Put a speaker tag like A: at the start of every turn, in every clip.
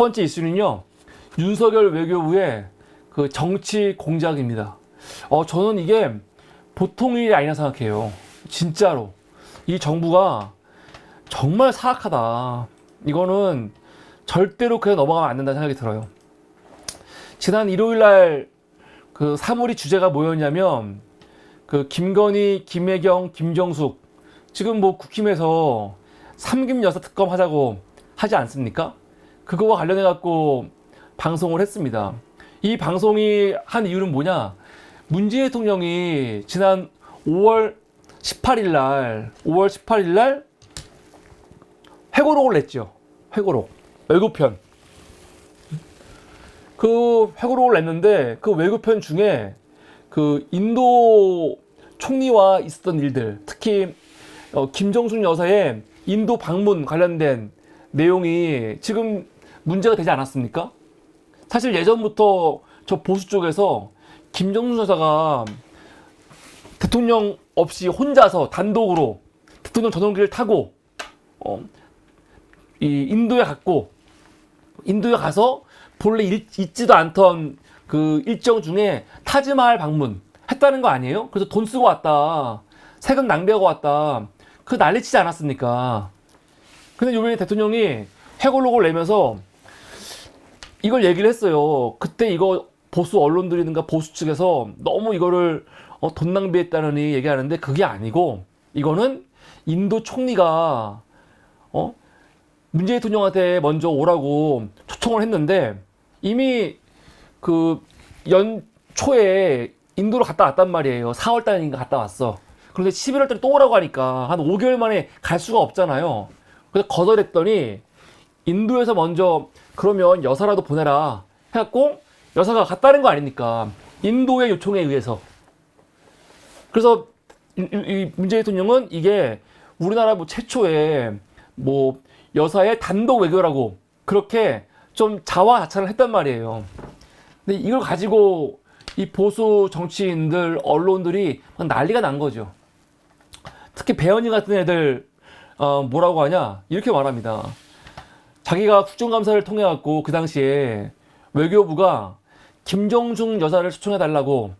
A: 번째 이슈는요, 윤석열 외교부의 그 정치 공작입니다. 저는 이게 보통 일이 아니라 생각해요. 진짜로. 이 정부가 정말 사악하다. 이거는 절대로 그냥 넘어가면 안 된다는 생각이 들어요. 지난 일요일 날 그 사물이 주제가 뭐였냐면, 그 김건희, 김혜경, 김정숙, 지금 뭐 국힘에서 삼김 여사 특검 하자고 하지 않습니까? 그거와 관련해 갖고 방송을 했습니다. 이 방송이 한 이유는 뭐냐? 문재인 대통령이 지난 5월 18일 날 회고록을 냈죠. 회고록. 외교편. 그 회고록을 냈는데 그 외교편 중에 그 인도 총리와 있었던 일들, 특히 김정숙 여사의 인도 방문 관련된 내용이 지금 문제가 되지 않았습니까? 사실 예전부터 저 보수 쪽에서 김정숙 여사가 대통령 없이 혼자서 단독으로 대통령 전용기를 타고 이 인도에 가서 본래 있지도 않던 그 일정 중에 타지마할 방문 했다는 거 아니에요? 그래서 돈 쓰고 왔다, 세금 낭비하고 왔다, 그 난리치지 않았습니까? 근데 요번에 대통령이 회고록을 내면서 이걸 얘기를 했어요. 그때 이거 보수 언론들이든가 보수 측에서 너무 이거를 돈 낭비했다느니 얘기하는데, 그게 아니고 이거는 인도 총리가 문재인 대통령한테 먼저 오라고 초청을 했는데, 이미 그 연초에 인도로 갔다 왔단 말이에요. 4월 달인가 갔다 왔어. 그런데 11월 달에 또 오라고 하니까 한 5개월 만에 갈 수가 없잖아요. 그래서 거절했더니 인도에서 먼저 그러면 여사라도 보내라 해갖고 여사가 갔다는 거 아닙니까? 인도의 요청에 의해서. 그래서 이 문재인 대통령은 이게 우리나라 뭐 최초의 뭐 여사의 단독 외교라고 그렇게 좀 자화자찬을 했단 말이에요. 근데 이걸 가지고 이 보수 정치인들, 언론들이 막 난리가 난 거죠. 특히 배현진 같은 애들 뭐라고 하냐, 이렇게 말합니다. 자기가 국정감사를 통해 갖고 그 당시에 외교부가 김정숙 여사를 초청해달라고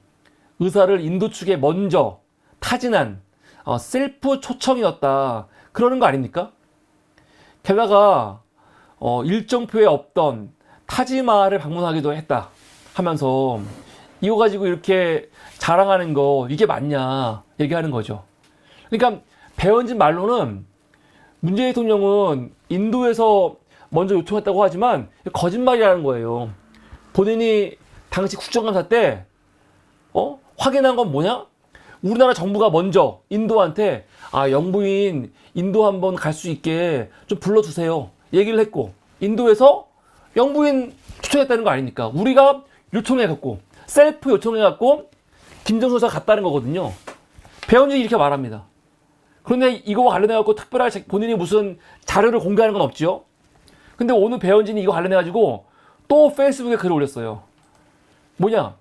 A: 의사를 인도 측에 먼저 타진한 셀프 초청이었다, 그러는 거 아닙니까? 게다가 일정표에 없던 타지마할을 방문하기도 했다 하면서 이거 가지고 이렇게 자랑하는 거 이게 맞냐 얘기하는 거죠. 그러니까 배현진 말로는 문재인 대통령은 인도에서 먼저 요청했다고 하지만 거짓말이라는 거예요. 본인이 당시 국정감사 때 확인한 건 뭐냐? 우리나라 정부가 먼저 인도한테 영부인 인도 한번 갈 수 있게 좀 불러주세요 얘기를 했고, 인도에서 영부인 초청했다는 거 아닙니까? 우리가 요청해갖고 셀프 요청해갖고 김정숙 여사가 갔다는 거거든요. 배현진이 이렇게 말합니다. 그런데 이거와 관련해갖고 특별하게 본인이 무슨 자료를 공개하는 건 없죠. 근데 오늘 배현진이 이거 관련해가지고 또 페이스북에 글을 올렸어요. 뭐냐?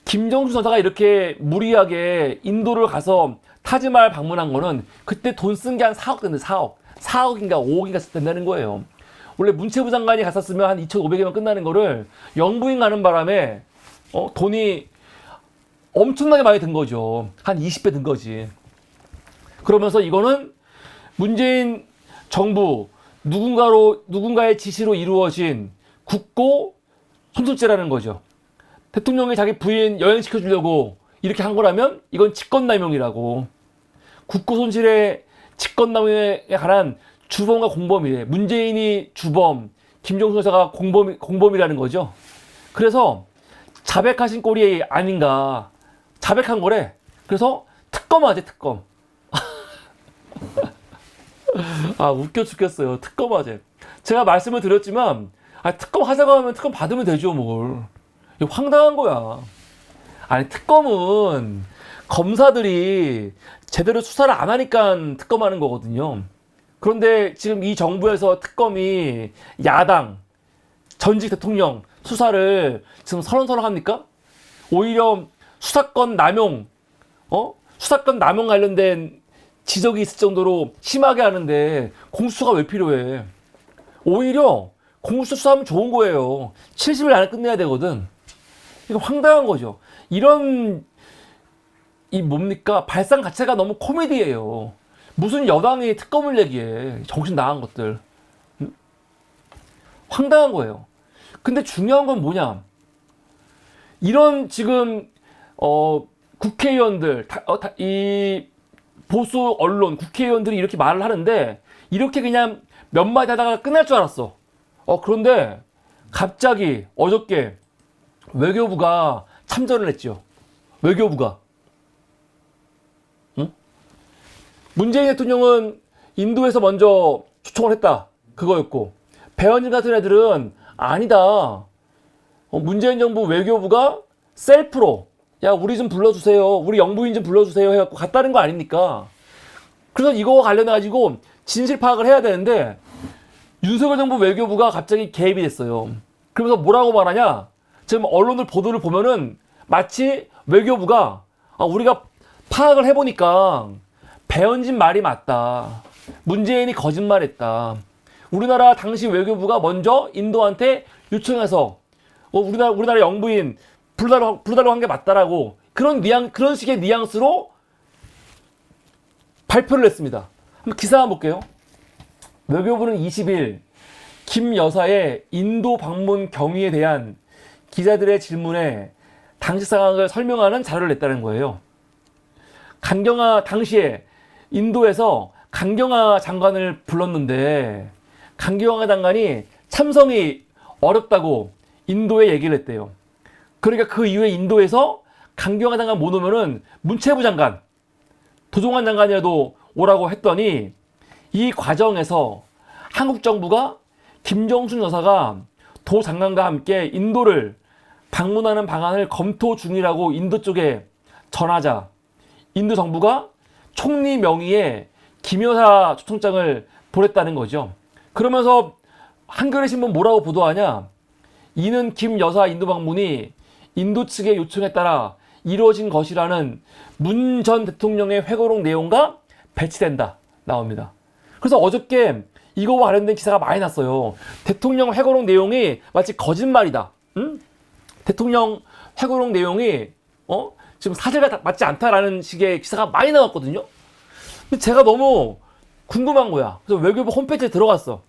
A: 김정숙 여사가 이렇게 무리하게 인도를 가서 타지마할 방문한 거는 그때 돈 쓴 게 한 4억 된대. 4억인가 5억인가 된다는 거예요. 원래 문체부 장관이 갔었으면 한 2,500여만 끝나는 거를 영부인 가는 바람에 돈이 엄청나게 많이 든 거죠. 한 20배 든 거지. 그러면서 이거는 문재인 정부 누군가의 지시로 이루어진 국고 손실죄라는 거죠. 대통령이 자기 부인 여행시켜주려고 이렇게 한 거라면 이건 직권남용이라고. 국고 손실의 직권남용에 관한 주범과 공범이래. 문재인이 주범, 김정숙 여사가 공범이라는 거죠. 그래서 자백하신 꼴이 아닌가. 자백한 거래. 그래서 특검하재, 특검. 웃겨 죽겠어요. 특검하재. 제가 말씀을 드렸지만 특검 하자고 하면 특검 받으면 되죠, 뭘. 이거 황당한 거야. 아니, 특검은 검사들이 제대로 수사를 안 하니까 특검하는 거거든요. 그런데 지금 이 정부에서 특검이 야당, 전직 대통령 수사를 지금 서렁서렁 합니까? 오히려 수사권 남용 관련된 지적이 있을 정도로 심하게 하는데 공수처가 왜 필요해? 오히려 공수처 수사하면 좋은 거예요. 70일 안에 끝내야 되거든. 이거 황당한 거죠. 이런 이 뭡니까? 발상 자체가 너무 코미디예요. 무슨 여당이 특검을 얘기해. 정신 나간 것들. 황당한 거예요. 근데 중요한 건 뭐냐? 이런 지금 국회의원들 이 보수 언론 국회의원들이 이렇게 말을 하는데 이렇게 그냥 몇 마디 하다가 끝날 줄 알았어. 그런데 갑자기 어저께 외교부가 참전을 했죠. 외교부가. 응? 문재인 대통령은 인도에서 먼저 초청을 했다. 그거였고 배현진 같은 애들은 아니다. 문재인 정부 외교부가 셀프로 야 우리 좀 불러주세요. 우리 영부인 좀 불러주세요 해갖고 갔다는 거 아닙니까? 그래서 이거와 관련해가지고 진실 파악을 해야 되는데 윤석열 정부 외교부가 갑자기 개입이 됐어요. 그러면서 뭐라고 말하냐? 지금 언론들 보도를 보면은 마치 외교부가 우리가 파악을 해보니까 배현진 말이 맞다. 문재인이 거짓말했다. 우리나라 당시 외교부가 먼저 인도한테 요청해서 우리나라 영부인 부르달라고 한 게 맞다라고 그런 식의 뉘앙스로 발표를 했습니다. 한번 기사 한번 볼게요. 외교부는 20일 김 여사의 인도 방문 경위에 대한 기자들의 질문에 당시 상황을 설명하는 자료를 냈다는 거예요. 당시에 인도에서 강경화 장관을 불렀는데 강경화 장관이 참석이 어렵다고 인도에 얘기를 했대요. 그러니까 그 이후에 인도에서 강경화 장관 못 오면은 문체부 장관, 도종환 장관이라도 오라고 했더니 이 과정에서 한국 정부가 김정순 여사가 도 장관과 함께 인도를 방문하는 방안을 검토 중이라고 인도 쪽에 전하자 인도 정부가 총리 명의의 김 여사 초청장을 보냈다는 거죠. 그러면서 한겨레 신문 뭐라고 보도하냐? 이는 김 여사 인도 방문이 인도 측의 요청에 따라 이루어진 것이라는 문 전 대통령의 회고록 내용과 배치된다 나옵니다. 그래서 어저께 이거와 관련된 기사가 많이 났어요. 대통령 회고록 내용이 마치 거짓말이다. 응? 대통령 회고록 내용이 지금 사실과 맞지 않다라는 식의 기사가 많이 나왔거든요. 근데 제가 너무 궁금한 거야. 그래서 외교부 홈페이지에 들어갔어.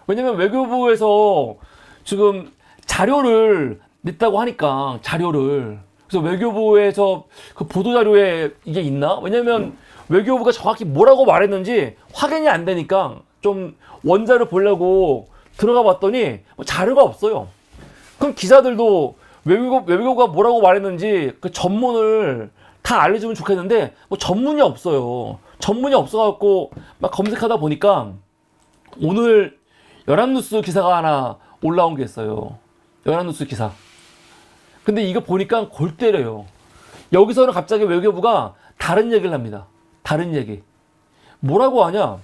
A: 왜냐면 외교부에서 지금 자료를 냈다고 하니까 자료를. 그래서 외교부에서 그 보도자료에 이게 있나? 왜냐면 외교부가 정확히 뭐라고 말했는지 확인이 안 되니까 좀 원자를 보려고 들어가 봤더니 자료가 없어요. 그럼 기자들도 외교부가 뭐라고 말했는지 그 전문을 다 알려주면 좋겠는데 전문이 없어요. 전문이 없어갖고 막 검색하다 보니까 오늘 연합뉴스 기사가 하나 올라온 게 있어요. 연합뉴스 기사. 근데 이거 보니까 골 때려요. 여기서는 갑자기 외교부가 다른 얘기를 합니다. 다른 얘기. 뭐라고 하냐?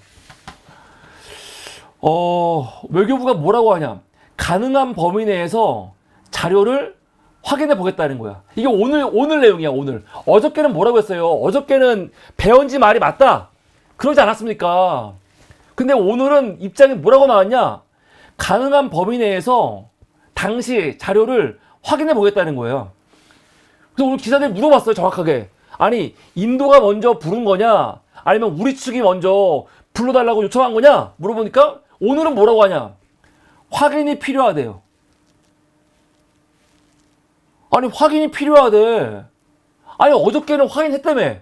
A: 외교부가 뭐라고 하냐? 가능한 범위 내에서 자료를 확인해 보겠다는 거야. 이게 오늘 내용이야, 오늘. 어저께는 뭐라고 했어요? 어저께는 배현진 말이 맞다. 그러지 않았습니까? 근데 오늘은 입장이 뭐라고 나왔냐? 가능한 범위 내에서 당시 자료를 확인해 보겠다는 거예요. 그래서 오늘 기자들이 물어봤어요, 정확하게. 아니, 인도가 먼저 부른 거냐? 아니면 우리 측이 먼저 불러달라고 요청한 거냐? 물어보니까 오늘은 뭐라고 하냐? 확인이 필요하대요. 아니, 확인이 필요하대. 아니, 어저께는 확인했다며.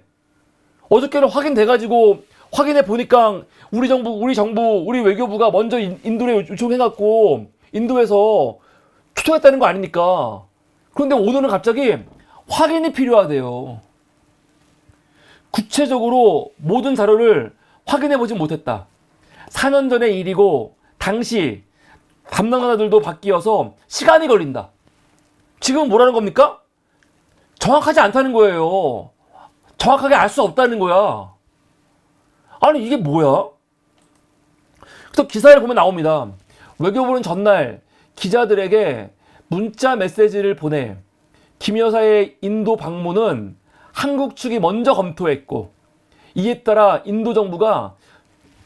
A: 어저께는 확인돼가지고 확인해 보니까 우리 외교부가 먼저 인도에 요청해갖고 인도에서 초청했다는 거 아닙니까? 그런데 오늘은 갑자기 확인이 필요하대요. 구체적으로 모든 자료를 확인해보지 못했다. 4년 전의 일이고 당시 담당자들도 바뀌어서 시간이 걸린다. 지금 뭐라는 겁니까? 정확하지 않다는 거예요. 정확하게 알 수 없다는 거야. 아니 이게 뭐야? 그래서 기사를 보면 나옵니다. 외교부는 전날 기자들에게 문자 메시지를 보내 김 여사의 인도 방문은 한국 측이 먼저 검토했고 이에 따라 인도 정부가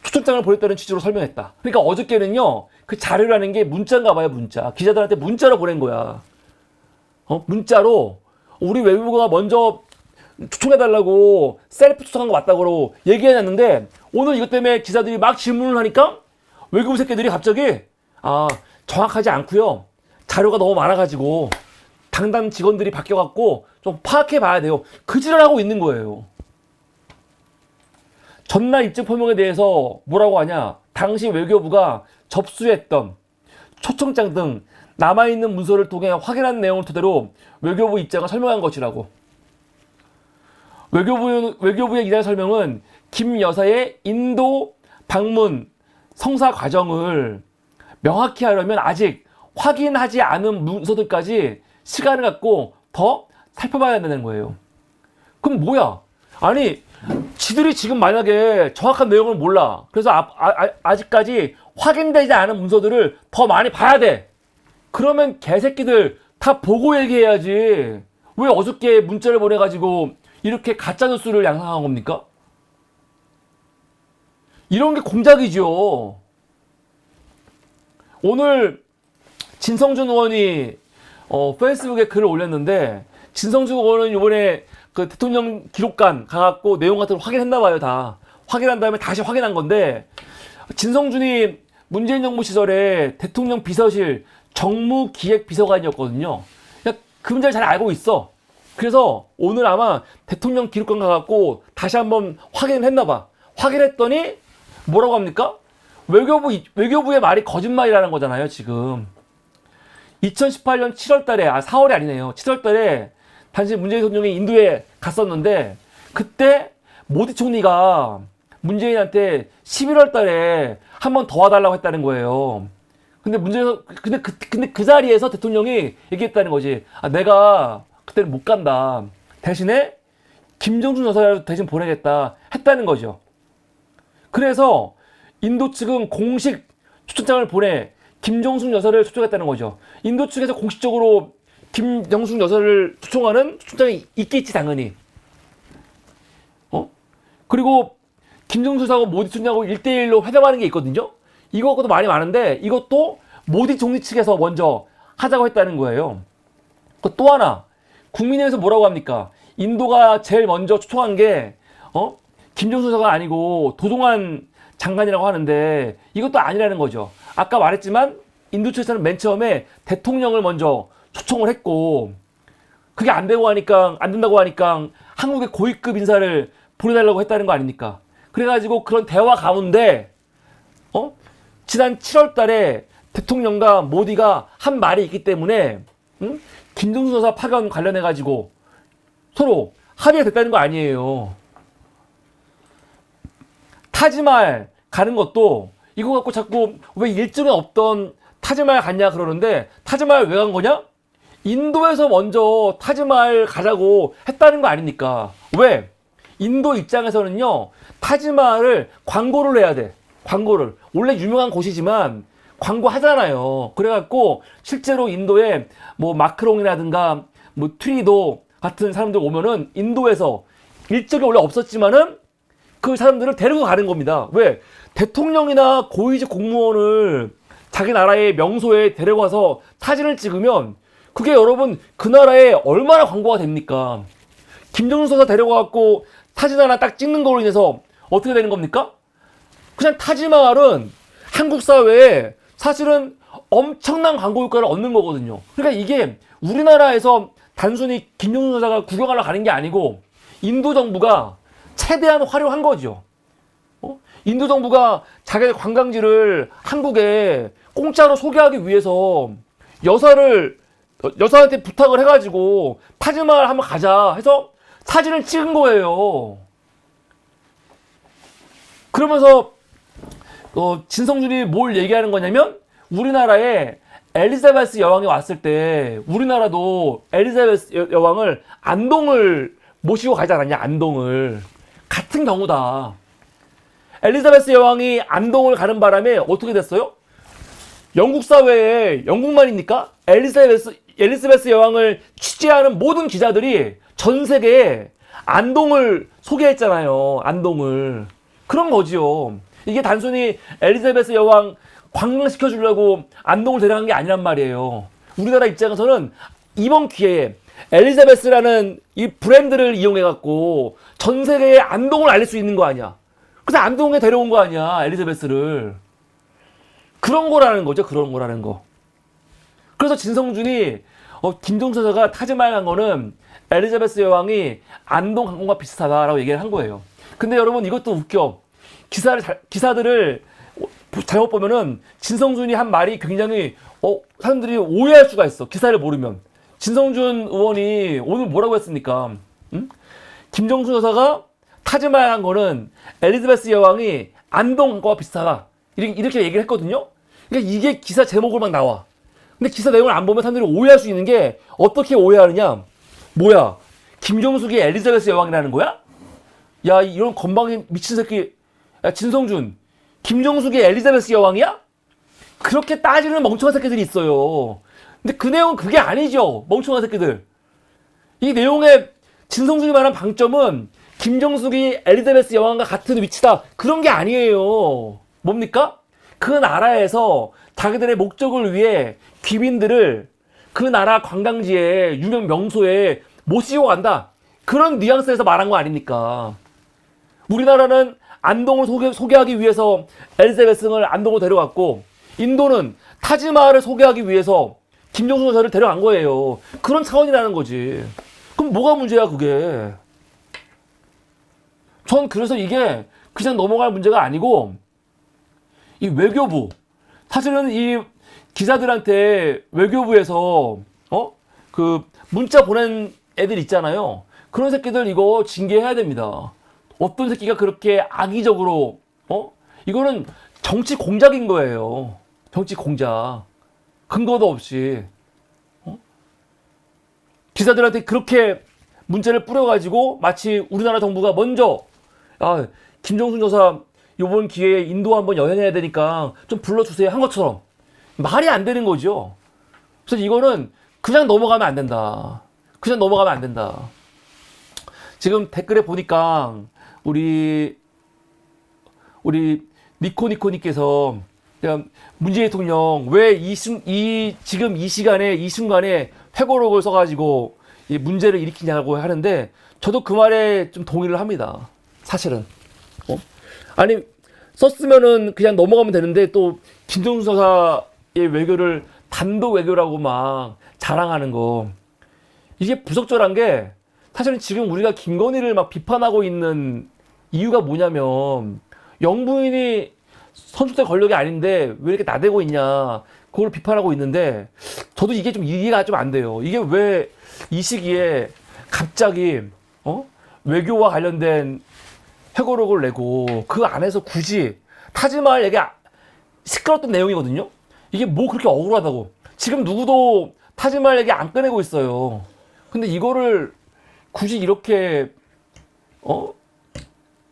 A: 초청장을 보냈다는 취지로 설명했다. 그러니까 어저께는요 그 자료라는 게 문자인가 봐요, 문자. 기자들한테 문자로 보낸 거야. 문자로 우리 외부가 먼저 초청해달라고 셀프 초청한 거 맞다고 얘기해놨는데 오늘 이것 때문에 기자들이 막 질문을 하니까 외교부 새끼들이 갑자기 정확하지 않고요. 자료가 너무 많아가지고 당담 직원들이 바뀌어갖고 좀 파악해봐야 돼요. 그 지랄 하고 있는 거예요. 전날 입증 표명에 대해서 뭐라고 하냐. 당시 외교부가 접수했던 초청장 등 남아있는 문서를 통해 확인한 내용을 토대로 외교부 입장을 설명한 것이라고. 외교부의 이날 설명은 김 여사의 인도 방문 성사 과정을 명확히 하려면 아직 확인하지 않은 문서들까지 시간을 갖고 더 살펴봐야 된다는 거예요. 그럼 뭐야? 아니, 지들이 지금 만약에 정확한 내용을 몰라. 그래서 아직까지 확인되지 않은 문서들을 더 많이 봐야 돼. 그러면 개새끼들 다 보고 얘기해야지. 왜 어저께 문자를 보내가지고 이렇게 가짜뉴스를 양상한 겁니까? 이런 게 공작이죠. 오늘 진성준 의원이 페이스북에 글을 올렸는데, 진성준 의원은 이번에 그 대통령 기록관 가갖고 내용 같은 걸 확인했나봐요. 다 확인한 다음에 다시 확인한 건데, 진성준이 문재인 정부 시절에 대통령 비서실 정무기획비서관이었거든요. 그 문제를 잘 알고 있어. 그래서 오늘 아마 대통령 기록관 가갖고 다시 한번 확인을 했나봐. 확인했더니 뭐라고 합니까? 외교부의 말이 거짓말이라는 거잖아요, 지금. 2018년 7월 달에, 4월이 아니네요. 7월 달에 당시 문재인 대통령이 인도에 갔었는데, 그때 모디 총리가 문재인한테 11월 달에 한 번 더 와달라고 했다는 거예요. 근데 근데 그 자리에서 대통령이 얘기했다는 거지. 내가 그때는 못 간다. 대신에 김정준 여사를 대신 보내겠다 했다는 거죠. 그래서 인도 측은 공식 초청장을 보내 김정숙 여사를 초청했다는 거죠. 인도 측에서 공식적으로 김정숙 여사를 초청하는 초청장이 있겠지, 당연히. 그리고 김정숙 여사하고 모디 총리하고 1대1로 회담하는 게 있거든요. 이것도 말이 많은데 이것도 모디 총리 측에서 먼저 하자고 했다는 거예요. 또 하나, 국민의힘에서 뭐라고 합니까? 인도가 제일 먼저 초청한 게 김정숙 여사가 아니고 도종환 장관이라고 하는데 이것도 아니라는 거죠. 아까 말했지만 인도 측에서는 맨 처음에 대통령을 먼저 초청을 했고, 그게 안 된다고 하니까 한국의 고위급 인사를 보내달라고 했다는 거 아닙니까? 그래가지고 그런 대화 가운데 지난 7월 달에 대통령과 모디가 한 말이 있기 때문에 김정숙 여사 파견 관련해가지고 서로 합의가 됐다는 거 아니에요. 타지말 가는 것도 이거 갖고 자꾸 왜 일정에 없던 타지말 갔냐 그러는데, 타지말 왜 간 거냐? 인도에서 먼저 타지말 가자고 했다는 거 아닙니까? 왜? 인도 입장에서는요, 타지말을 광고를 해야 돼. 광고를. 원래 유명한 곳이지만 광고 하잖아요. 그래갖고 실제로 인도에 뭐 마크롱이라든가 뭐 트리도 같은 사람들 오면은 인도에서 일정이 원래 없었지만은 그 사람들을 데리고 가는 겁니다. 왜? 대통령이나 고위직 공무원을 자기 나라의 명소에 데려가서 사진을 찍으면 그게 여러분 그 나라에 얼마나 광고가 됩니까? 김정숙 여사 데려가갖고 사진 하나 딱 찍는 거로 인해서 어떻게 되는 겁니까? 그냥 타지말은 한국 사회에 사실은 엄청난 광고 효과를 얻는 거거든요. 그러니까 이게 우리나라에서 단순히 김정숙 여사가 구경하러 가는 게 아니고 인도 정부가 최대한 활용한 거죠. 인도 정부가 자기의 관광지를 한국에 공짜로 소개하기 위해서 여사한테 부탁을 해가지고 타지말 한번 가자 해서 사진을 찍은 거예요. 그러면서 진성준이 뭘 얘기하는 거냐면, 우리나라에 엘리자베스 여왕이 왔을 때 우리나라도 엘리자베스 여왕을 안동을 모시고 가지 않았냐, 안동을. 같은 경우다. 엘리자베스 여왕이 안동을 가는 바람에 어떻게 됐어요? 영국 사회에, 영국만입니까? 엘리자베스 여왕을 취재하는 모든 기자들이 전 세계에 안동을 소개했잖아요. 안동을. 그런 거지요. 이게 단순히 엘리자베스 여왕 관광시켜 주려고 안동을 데려간 게 아니란 말이에요. 우리나라 입장에서는 이번 기회에 엘리자베스라는 이 브랜드를 이용해갖고 전 세계에 안동을 알릴 수 있는 거 아니야. 그래서 안동에 데려온 거 아니야, 엘리자베스를. 그런 거라는 거죠, 그런 거라는 거. 그래서 진성준이 김종수 여사가 타지마할 간 거는 엘리자베스 여왕이 안동 관광과 비슷하다라고 얘기를 한 거예요. 근데 여러분 이것도 웃겨. 기사들을 잘못 보면은 진성준이 한 말이 굉장히 사람들이 오해할 수가 있어. 기사를 모르면. 진성준 의원이 오늘 뭐라고 했습니까? 응? 김정수 여사가 타지마할 간 거는 엘리자베스 여왕이 안동 관광과 비슷하다. 이렇게 얘기를 했거든요. 그러니까 이게 기사 제목으로 막 나와. 근데 기사 내용을 안 보면 사람들이 오해할 수 있는 게 어떻게 오해하느냐? 뭐야? 김정숙이 엘리자베스 여왕이라는 거야? 야, 이런 건방진 미친 새끼. 야, 진성준. 김정숙이 엘리자베스 여왕이야? 그렇게 따지는 멍청한 새끼들이 있어요. 근데 그 내용은 그게 아니죠. 멍청한 새끼들. 이 내용의 진성준이 말한 방점은 김정숙이 엘리자베스 여왕과 같은 위치다. 그런 게 아니에요. 뭡니까? 그 나라에서 자기들의 목적을 위해 귀빈들을 그 나라 관광지에 유명 명소에 모시고 간다. 그런 뉘앙스에서 말한 거 아닙니까? 우리나라는 안동을 소개하기 위해서 엘리자베스를 안동으로 데려갔고 인도는 타지마할을 소개하기 위해서 김정수 여사를 데려간 거예요. 그런 차원이라는 거지. 그럼 뭐가 문제야 그게. 전 그래서 이게 그냥 넘어갈 문제가 아니고 이 외교부 사실은 이 기자들한테 외교부에서 그 문자 보낸 애들 있잖아요. 그런 새끼들 이거 징계해야 됩니다. 어떤 새끼가 그렇게 악의적으로 이거는 정치 공작인 거예요. 정치 공작. 근거도 없이 기자들한테 그렇게 문자를 뿌려가지고 마치 우리나라 정부가 먼저 김정순 여사 이번 기회에 인도 한번 여행해야 되니까 좀 불러주세요 한 것처럼 말이 안 되는 거죠. 그래서 이거는 그냥 넘어가면 안 된다. 그냥 넘어가면 안 된다. 지금 댓글에 보니까 우리 니코니코님께서 문재인 대통령 왜 지금 이 시간에 이 순간에 회고록을 써가지고 이 문제를 일으키냐고 하는데 저도 그 말에 좀 동의를 합니다. 사실은. 아니 썼으면은 그냥 넘어가면 되는데 또 김정수 여사의 외교를 단독 외교라고 막 자랑하는 거 이게 부적절한 게 사실은 지금 우리가 김건희를 막 비판하고 있는 이유가 뭐냐면 영부인이 선출될 권력이 아닌데 왜 이렇게 나대고 있냐 그걸 비판하고 있는데 저도 이게 좀 이해가 좀 안 돼요. 이게 왜 이 시기에 갑자기 외교와 관련된 회고록을 내고 그 안에서 굳이 타지마할 얘기 시끄럽던 내용이거든요. 이게 뭐 그렇게 억울하다고. 지금 누구도 타지마할 얘기 안 꺼내고 있어요. 근데 이거를 굳이 이렇게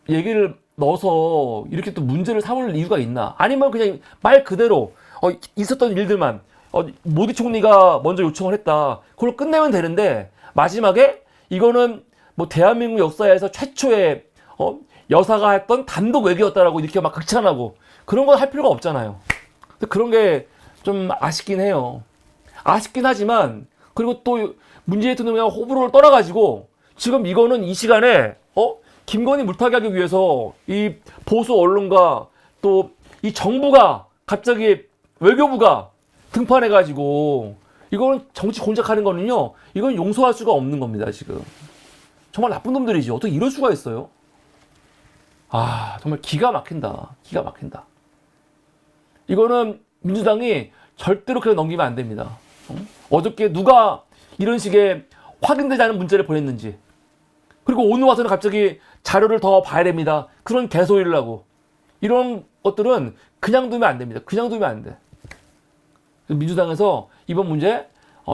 A: 얘기를 넣어서 이렇게 또 문제를 삼을 이유가 있나? 아니면 그냥 말 그대로 있었던 일들만 모디 총리가 먼저 요청을 했다. 그걸 끝내면 되는데 마지막에 이거는 뭐 대한민국 역사에서 최초의 여사가 했던 단독 외교였다라고 이렇게 막 극찬하고 그런 건 할 필요가 없잖아요. 그런 게 좀 아쉽긴 해요. 아쉽긴 하지만 그리고 또 문재인 대통령이 호불호를 떠나가지고 지금 이거는 이 시간에 김건희 물타기 하기 위해서 이 보수 언론과 또 이 정부가 갑자기 외교부가 등판해가지고 이거는 정치 공작하는 거는요. 이건 용서할 수가 없는 겁니다. 지금 정말 나쁜 놈들이지. 어떻게 이럴 수가 있어요? 정말 기가 막힌다. 기가 막힌다. 이거는 민주당이 절대로 그냥 넘기면 안 됩니다. 어저께 누가 이런 식의 확인되지 않은 문자를 보냈는지 그리고 오늘 와서는 갑자기 자료를 더 봐야 됩니다. 그런 개소리를 하고 이런 것들은 그냥 두면 안 됩니다. 그냥 두면 안 돼. 민주당에서 이번 문제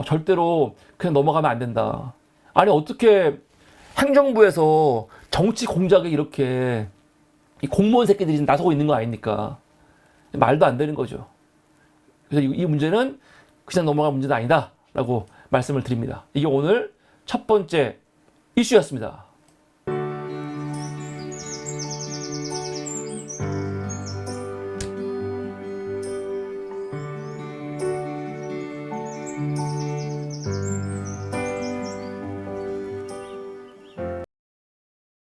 A: 절대로 그냥 넘어가면 안 된다. 아니 어떻게 행정부에서 정치 공작에 이렇게 이 공무원 새끼들이 나서고 있는 거 아닙니까? 말도 안 되는 거죠. 그래서 이 문제는 그냥 넘어갈 문제는 아니다 라고 말씀을 드립니다. 이게 오늘 첫 번째 이슈였습니다.